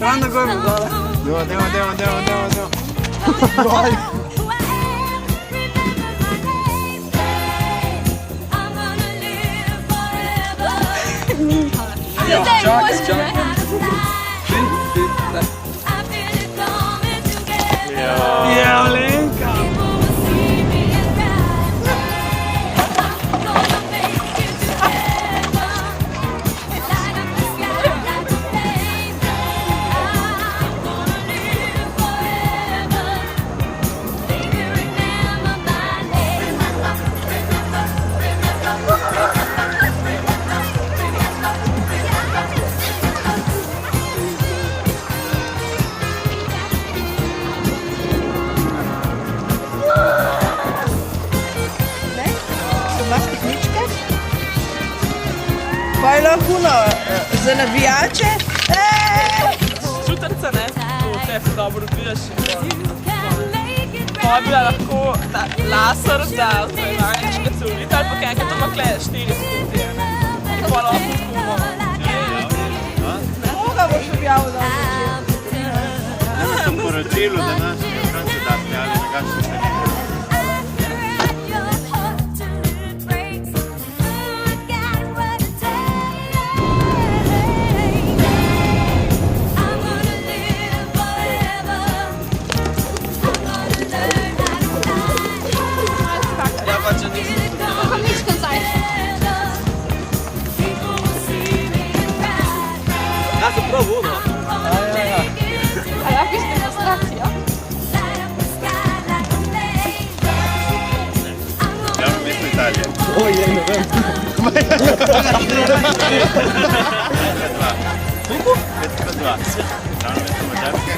Rando gol, dole. Andiamo. Ja, Lenka. Pa je lahko za navijače. Šutrca, ne? Te se dobro odvijaš. Pa bi lahko laser za vajničke celulite ali pa kaj enkrat ima kle 4 sekundi. In pa lahko skumo. Koga boš objavil na Na tem poročilu današnjem kandidati ali nekakšni se ne. Ja sam probao uno. A jakieś demonstracje? Ja vam mislim Italije. Oj, ne vem. 5-2. Ravno mislim Mađarske.